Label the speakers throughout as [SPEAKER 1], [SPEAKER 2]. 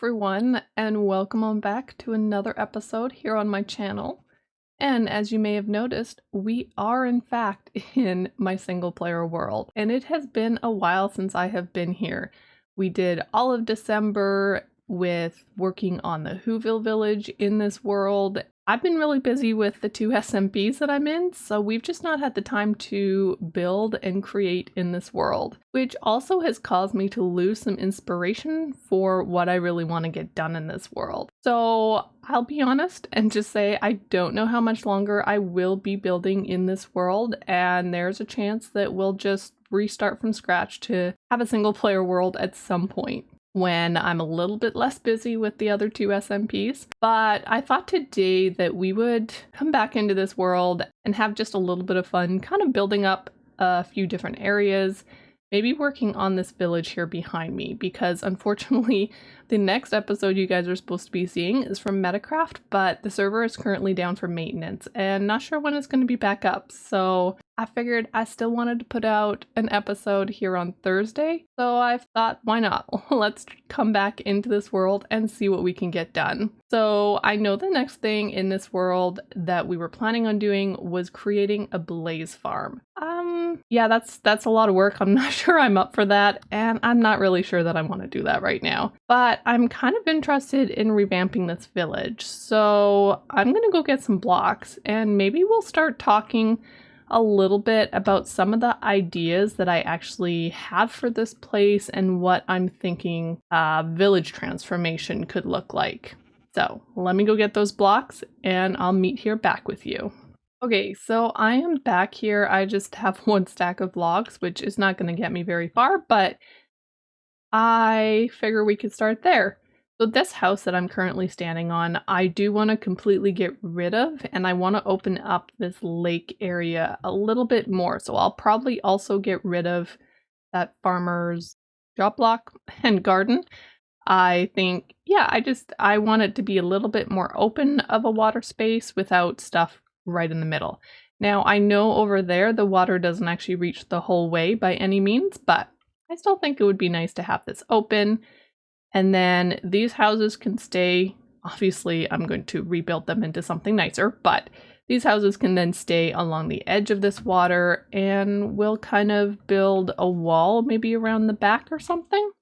[SPEAKER 1] everyone, and welcome on back to another episode here on my channel. And as you may have noticed, we are in fact in my single player world, and it has been a while since I have been here. We did all of December with working on the Whoville village in this world. I've been really busy with the 2 SMPs that I'm in, so we've just not had the time to build and create in this world, which also has caused me to lose some inspiration for what I really want to get done in this world. So I'll be honest and just say I don't know how much longer I will be building in this world, and there's a chance that we'll just restart from scratch to have a single player world at some point when I'm a little bit less busy with the other 2 SMPs. But I thought today that we would come back into this world and have just a little bit of fun, kind of building up a few different areas, maybe working on this village here behind me, because unfortunately the next episode you guys are supposed to be seeing is from Metacraft, but the server is currently down for maintenance and not sure when it's going to be back up. So I figured I still wanted to put out an episode here on Thursday, so I thought, why not? Let's come back into this world and see what we can get done. So I know the next thing in this world that we were planning on doing was creating a blaze farm. Yeah, that's a lot of work. I'm not sure I'm up for that, and I'm not really sure that I want to do that right now. But I'm kind of interested in revamping this village, so I'm gonna go get some blocks, and maybe we'll start talking a little bit about some of the ideas that I actually have for this place and what I'm thinking village transformation could look like. So let me go get those blocks and I'll meet here back with you. Okay, so I am back here. I just have 1 stack of logs, which is not going to get me very far, but I figure we could start there. So this house that I'm currently standing on, I do want to completely get rid of, and I want to open up this lake area a little bit more. So I'll probably also get rid of that farmer's job block and garden. I think, yeah, I want it to be a little bit more open of a water space without stuff right in the middle. Now, I know over there the water doesn't actually reach the whole way by any means, but I still think it would be nice to have this open. And then these houses can stay, obviously I'm going to rebuild them into something nicer, but these houses can then stay along the edge of this water, and we'll kind of build a wall maybe around the back or something.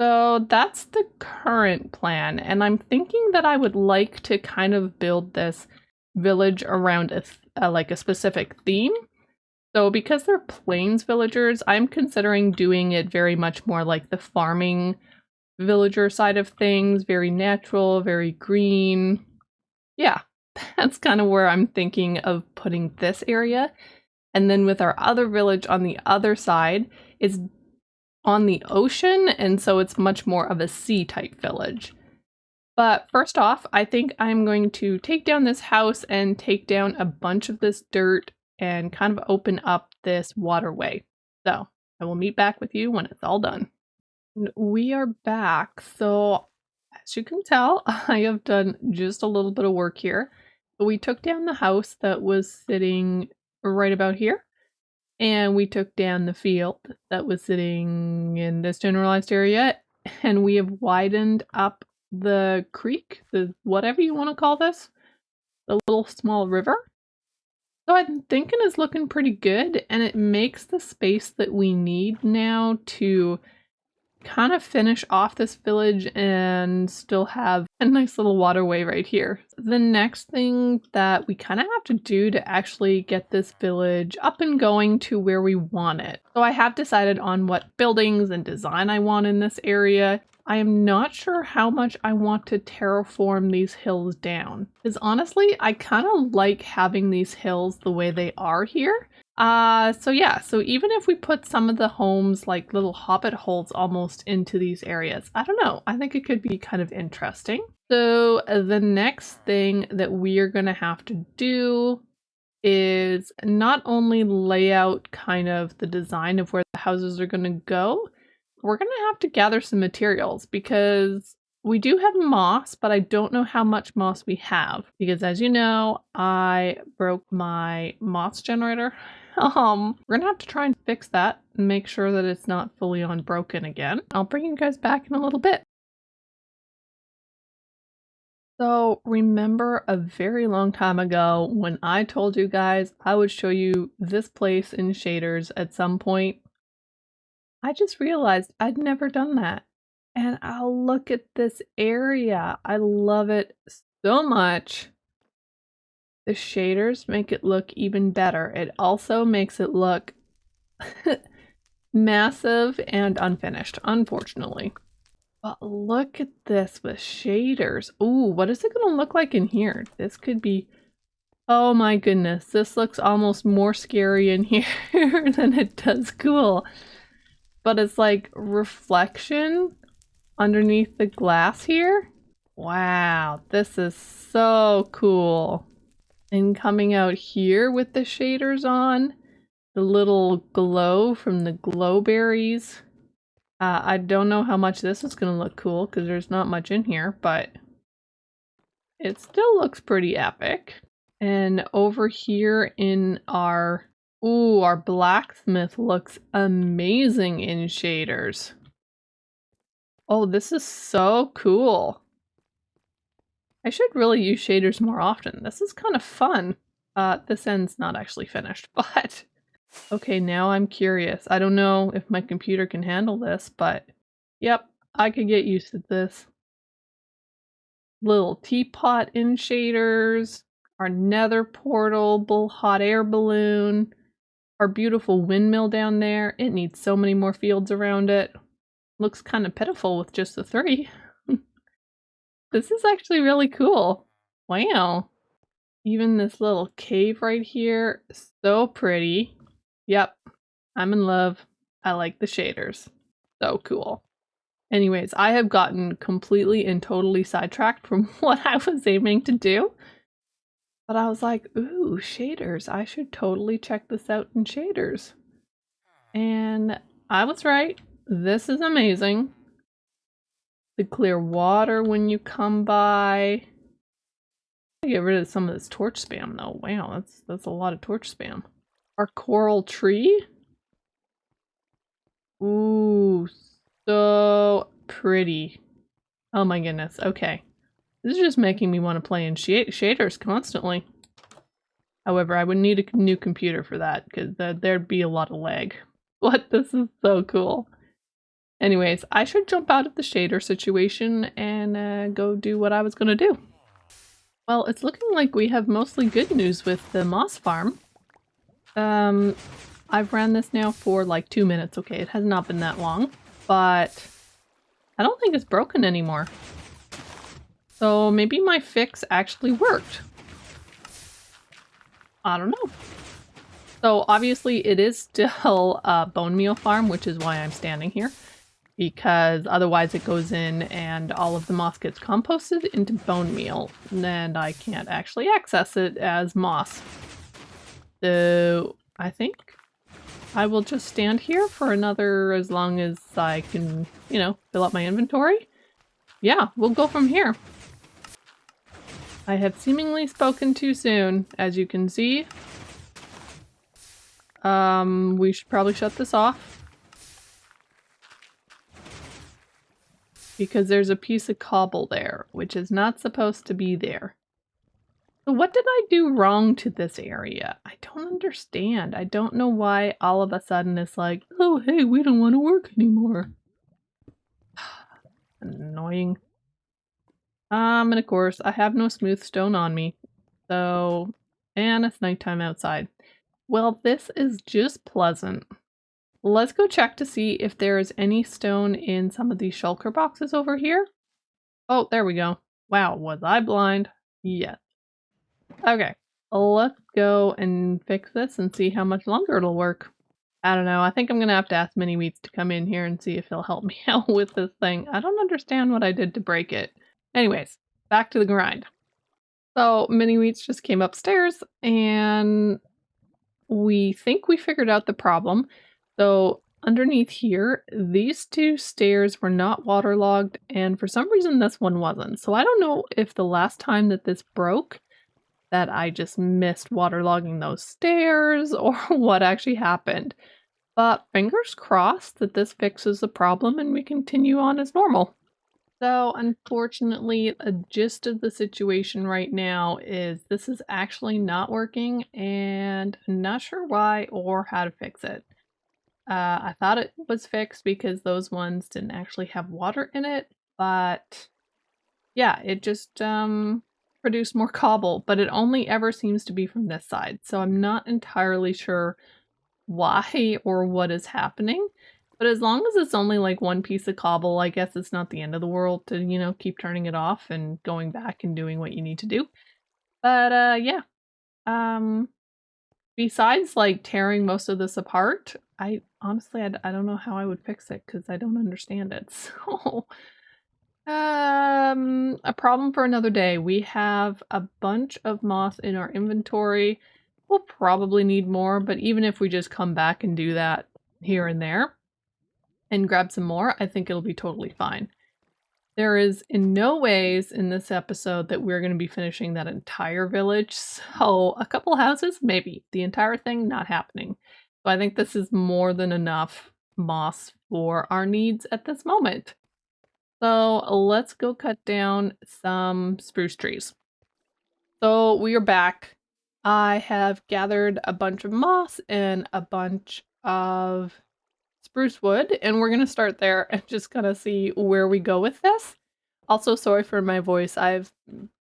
[SPEAKER 1] So that's the current plan, and I'm thinking that I would like to kind of build this village around like a specific theme. So because they're plains villagers, I'm considering doing it very much more like the farming villager side of things, very natural, very green. Yeah, that's kind of where I'm thinking of putting this area. And then with our other village on the other side, it's on the ocean, and so it's much more of a sea type village. But first off, I think I'm going to take down this house and take down a bunch of this dirt and kind of open up this waterway. So I will meet back with you when it's all done. We are back. So as you can tell, I have done just a little bit of work here. We took down the house that was sitting right about here, and we took down the field that was sitting in this generalized area, and we have widened up the creek, the whatever you want to call this, the little small river. So I'm thinking it's looking pretty good, and it makes the space that we need now to kind of finish off this village and still have a nice little waterway right here. The next thing that we kind of have to do to actually get this village up and going to where we want it. So I have decided on what buildings and design I want in this area. I am not sure how much I want to terraform these hills down, because honestly, I kind of like having these hills the way they are here. So yeah, so even if we put some of the homes like little hobbit holes almost into these areas, I don't know, I think it could be kind of interesting. So the next thing that we are going to have to do is not only lay out kind of the design of where the houses are going to go, we're going to have to gather some materials, because we do have moss, but I don't know how much moss we have, because as you know, I broke my moss generator. We're gonna have to try and fix that and make sure that it's not fully on broken again. I'll bring you guys back in a little bit. So, remember a very long time ago when I told you guys I would show you this place in shaders at some point? I just realized I'd never done that. And I'll look at this area. I love it so much. The shaders make it look even better. It also makes it look massive and unfinished, unfortunately. But look at this with shaders. Ooh, what is it going to look like in here? This could be... Oh my goodness, this looks almost more scary in here than it does cool. But it's like reflection underneath the glass here. Wow, this is so cool. And coming out here with the shaders on, the little glow from the glow berries. I don't know how much this is going to look cool because there's not much in here, but it still looks pretty epic. And over here in our... Ooh, our blacksmith looks amazing in shaders. Oh, this is so cool. I should really use shaders more often. This is kind of fun. This end's not actually finished, but... Okay, now I'm curious. I don't know if my computer can handle this, but... Yep, I could get used to this. Little teapot in shaders. Our nether portal, hot air balloon. Our beautiful windmill down there. It needs so many more fields around it. Looks kind of pitiful with just the 3. This is actually really cool. Wow. Even this little cave right here, so pretty. Yep, I'm in love. I like the shaders. So cool. Anyways, I have gotten completely and totally sidetracked from what I was aiming to do. But I was like, ooh, shaders. I should totally check this out in shaders. And I was right. This is amazing. The clear water when you come by. I get rid of some of this torch spam though. Wow, that's a lot of torch spam. Our coral tree. Ooh, so pretty. Oh my goodness. Okay. This is just making me want to play in shaders constantly. However, I would need a new computer for that because there'd be a lot of lag. But this is so cool. Anyways, I should jump out of the shader situation and go do what I was going to do. Well, it's looking like we have mostly good news with the moss farm. I've ran this now for like 2 minutes. Okay, it has not been that long, but I don't think it's broken anymore. So maybe my fix actually worked. I don't know. So obviously it is still a bone meal farm, which is why I'm standing here. Because otherwise it goes in and all of the moss gets composted into bone meal, and I can't actually access it as moss. So I think I will just stand here for another, as long as I can, you know, fill up my inventory. Yeah, we'll go from here. I have seemingly spoken too soon, as you can see. We should probably shut this off. Because there's a piece of cobble there, which is not supposed to be there. So what did I do wrong to this area? I don't understand. I don't know why all of a sudden it's like, oh hey, we don't want to work anymore. Annoying. And of course, I have no smooth stone on me. So, and it's nighttime outside. Well, this is just pleasant. Let's go check to see if there is any stone in some of these shulker boxes over here. Oh, there we go. Wow, was I blind? Yes. Okay, let's go and fix this and see how much longer it'll work. I don't know, I think I'm gonna have to ask Mini Wheats to come in here and see if he'll help me out with this thing. I don't understand what I did to break it. Anyways, back to the grind. So Mini Wheats just came upstairs and we think we figured out the problem. So underneath here, these 2 stairs were not waterlogged, and for some reason this one wasn't. So I don't know if the last time that this broke that I just missed waterlogging those stairs or what actually happened. But fingers crossed that this fixes the problem and we continue on as normal. So, unfortunately, a gist of the situation right now is this is actually not working, and I'm not sure why or how to fix it. I thought it was fixed because those ones didn't actually have water in it, but yeah, it just produced more cobble, but it only ever seems to be from this side. So I'm not entirely sure why or what is happening. But as long as it's only like one piece of cobble, I guess it's not the end of the world to, keep turning it off and going back and doing what you need to do. But yeah. Um besides like tearing most of this apart, I honestly I don't know how I would fix it because I don't understand it. So a problem for another day. We have a bunch of moss in our inventory. We'll probably need more, but even if we just come back and do that here and there and grab some more, I think it'll be totally fine. There is in no ways in this episode that we're going to be finishing that entire village. So a couple houses, maybe. The entire thing, not happening. So I think this is more than enough moss for our needs at this moment. So let's go cut down some spruce trees. So we are back. I have gathered a bunch of moss and a bunch of spruce wood, and we're gonna start there and just kind of see where we go with this. Also, sorry for my voice. I've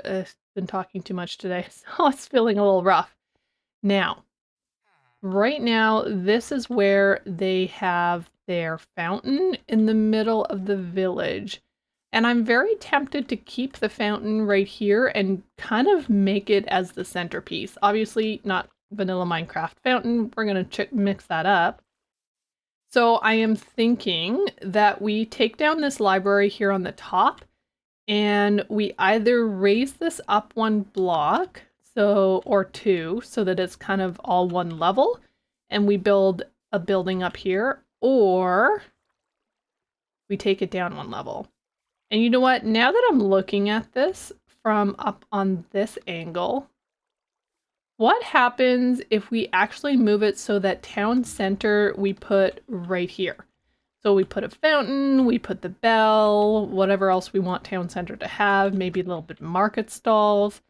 [SPEAKER 1] been talking too much today, so it's feeling a little rough. Now, right now, this is where they have their fountain in the middle of the village. And I'm very tempted to keep the fountain right here and kind of make it as the centerpiece. Obviously, not vanilla Minecraft fountain. We're going to mix that up. So I am thinking that we take down this library here on the top and we either raise this up one block, so or two, so that it's kind of all one level, and we build a building up here, or we take it down one level. And you know what? Now that I'm looking at this from up on this angle, what happens if we actually move it so that town center we put right here? So we put a fountain, we put the bell, whatever else we want town center to have, maybe a little bit of market stalls.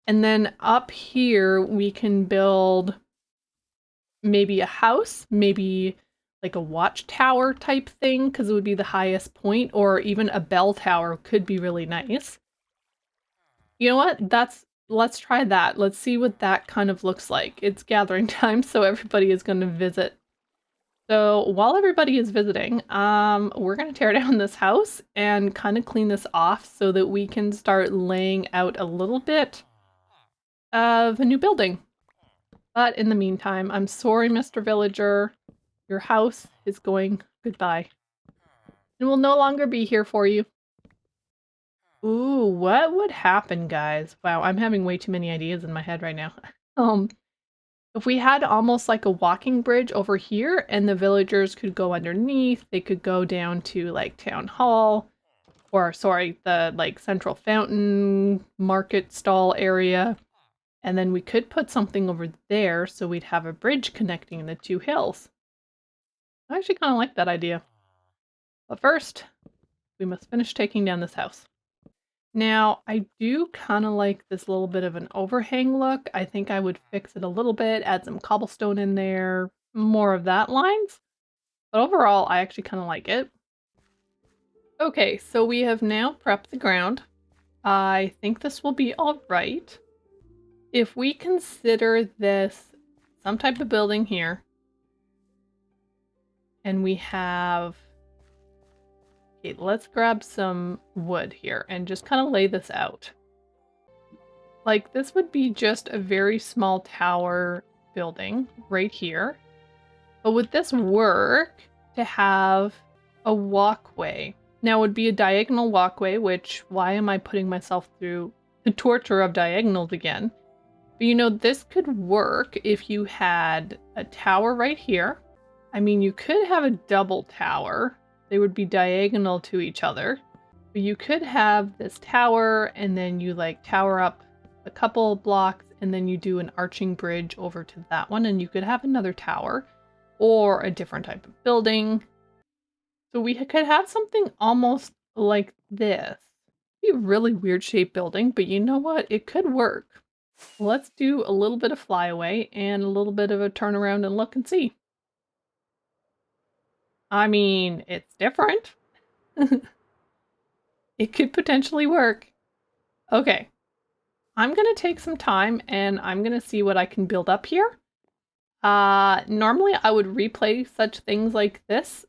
[SPEAKER 1] And then up here, we can build maybe a house, maybe like a watchtower type thing, because it would be the highest point, or even a bell tower could be really nice. You know what? Let's try that. Let's see what that kind of looks like. It's gathering time, so everybody is going to visit. So while everybody is visiting, we're going to tear down this house and kind of clean this off so that we can start laying out a little bit of a new building. But in the meantime, I'm sorry, Mr. Villager, your house is going goodbye. And will no longer be here for you. Ooh, what would happen, guys? Wow, I'm having way too many ideas in my head right now. If we had almost like a walking bridge over here and the villagers could go underneath, they could go down to like town hall, or sorry, the like central fountain market stall area. And then we could put something over there so we'd have a bridge connecting the two hills. I actually kind of like that idea. But first, we must finish taking down this house. Now, I do kind of like this little bit of an overhang look. I think I would fix it a little bit, add some cobblestone in there, more of that lines. But overall, I actually kind of like it. Okay, so we have now prepped the ground. I think this will be all right. If we consider this some type of building here, and we have... Okay, let's grab some wood here and just kind of lay this out. Like, this would be just a very small tower building right here. But would this work to have a walkway? Now, it would be a diagonal walkway, which, why am I putting myself through the torture of diagonals again? But you know, this could work if you had a tower right here. I mean, you could have a double tower. They would be diagonal to each other. But you could have this tower and then you like tower up a couple blocks and then you do an arching bridge over to that one and you could have another tower or a different type of building. So we could have something almost like this. Be a really weird shape building, but you know what? It could work. Let's do a little bit of flyaway and a little bit of a turnaround and look and see. I mean, it's different. It could potentially work. Okay, I'm gonna take some time and I'm gonna see what I can build up here. Normally I would replay such things like this,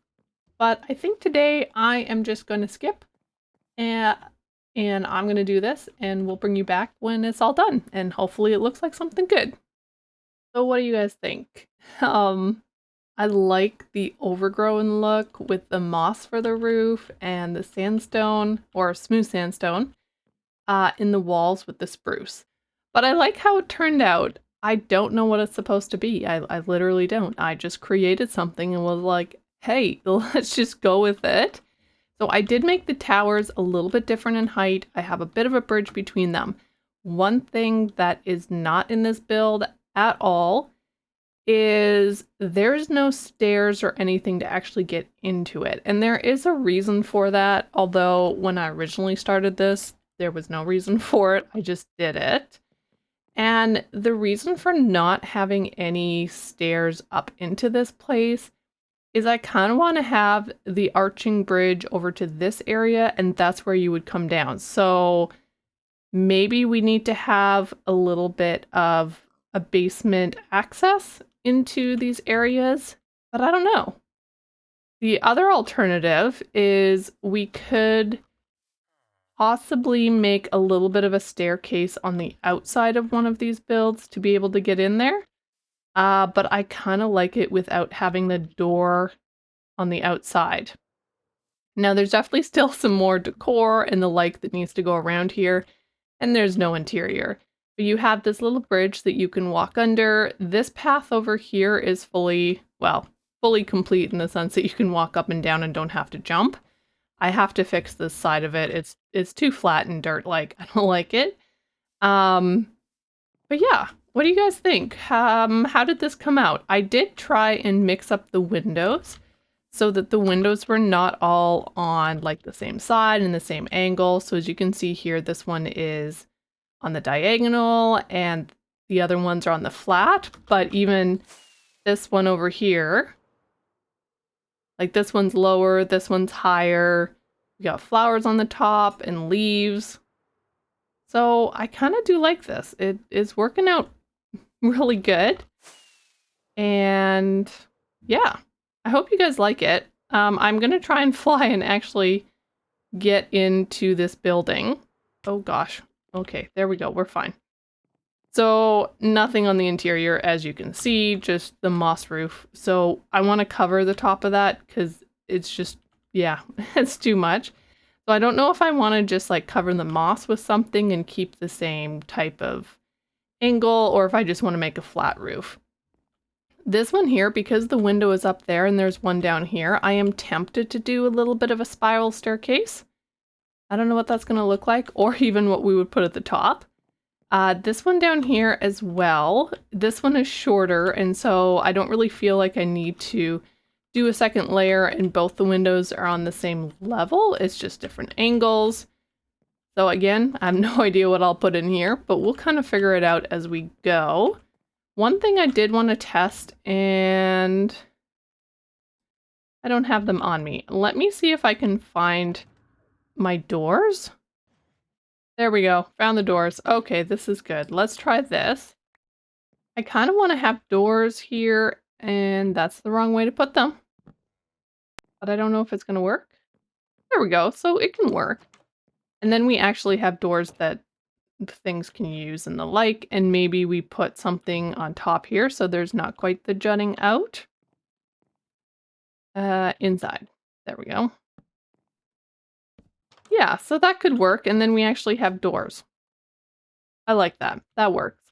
[SPEAKER 1] but I think today I am just gonna skip and I'm gonna do this and we'll bring you back when it's all done and hopefully it looks like something good. So what do you guys think? Um, I like the overgrown look with the moss for the roof and the sandstone or smooth sandstone in the walls with the spruce. But I like how it turned out. I don't know what it's supposed to be. I literally don't. I just created something and was like, hey, let's just go with it. So I did make the towers a little bit different in height. I have a bit of a bridge between them. One thing that is not in this build at all is there's no stairs or anything to actually get into it. And there is a reason for that, although when I originally started this, there was no reason for it. I just did it. And the reason for not having any stairs up into this place is I kind of want to have the arching bridge over to this area, and that's where you would come down. So maybe we need to have a little bit of a basement access into these areas, but I don't know. The other alternative is we could possibly make a little bit of a staircase on the outside of one of these builds to be able to get in there. But I kind of like it without having the door on the outside. Now, there's definitely still some more decor and the like that needs to go around here, and there's no interior. But you have this little bridge that you can walk under. This path over here is fully, well, fully complete in the sense that you can walk up and down and don't have to jump. I have to fix this side of it. It's too flat and dirt-like. I don't like it. But yeah, what do you guys think? How did this come out? I did try and mix up the windows so that the windows were not all on like the same side and the same angle. So as you can see here, this one is on the diagonal and the other ones are on the flat, but even this one over here, like this one's lower, this one's higher. We got flowers on the top and leaves. So I kind of do like this. It is working out really good. And yeah, I hope you guys like it. I'm going to try and fly and actually get into this building. Oh gosh. Okay, there we go. We're fine. So nothing on the interior, as you can see, just the moss roof. So I want to cover the top of that because it's just, yeah, it's too much. So I don't know if I want to just like cover the moss with something and keep the same type of angle or if I just want to make a flat roof. This one here, because the window is up there and there's one down here, I am tempted to do a little bit of a spiral staircase. I don't know what that's going to look like or even what we would put at the top. This one down here as well. This one is shorter, and so I don't really feel like I need to do a second layer and both the windows are on the same level. It's just different angles. So again, I have no idea what I'll put in here, but we'll kind of figure it out as we go. One thing I did want to test, and I don't have them on me. Let me see if I can find my doors. There we go. Found the doors. Okay, this is good. Let's try this. I kind of want to have doors here, and that's the wrong way to put them. But I don't know if it's going to work. There we go. So it can work. And then we actually have doors that things can use and the like, and maybe we put something on top here so there's not quite the jutting out. Inside. There we go. Yeah, so that could work, and then we actually have doors. I like that. That works.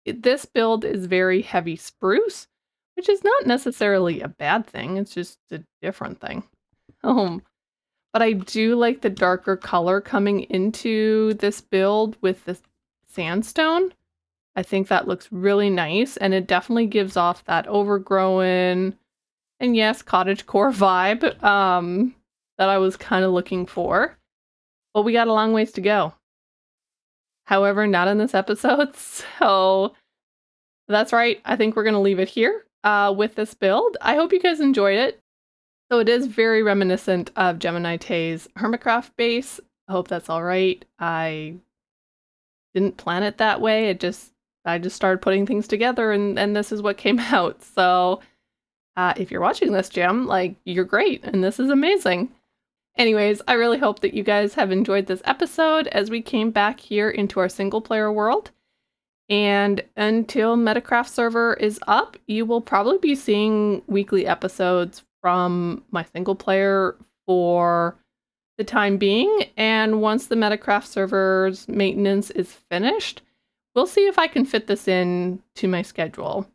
[SPEAKER 1] This build is very heavy spruce, which is not necessarily a bad thing. It's just a different thing. But I do like the darker color coming into this build with the sandstone. I think that looks really nice, and it definitely gives off that overgrown and yes, cottagecore vibe that I was kind of looking for. But we got a long ways to go. However, not in this episode, so that's right. I think we're going to leave it here with this build. I hope you guys enjoyed it. So it is very reminiscent of Gemini Tay's Hermitcraft base. I hope that's all right. I didn't plan it that way. I just started putting things together, and this is what came out. So if you're watching this, Gem, like, you're great, and this is amazing. Anyways, I really hope that you guys have enjoyed this episode as we came back here into our single player world. And until Metacraft server is up, you will probably be seeing weekly episodes from my single player for the time being. And once the Metacraft server's maintenance is finished, we'll see if I can fit this in to my schedule.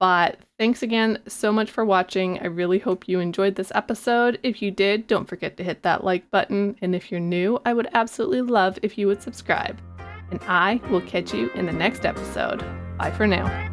[SPEAKER 1] But thanks again so much for watching. I really hope you enjoyed this episode. If you did, don't forget to hit that like button. And if you're new, I would absolutely love if you would subscribe. And I will catch you in the next episode. Bye for now.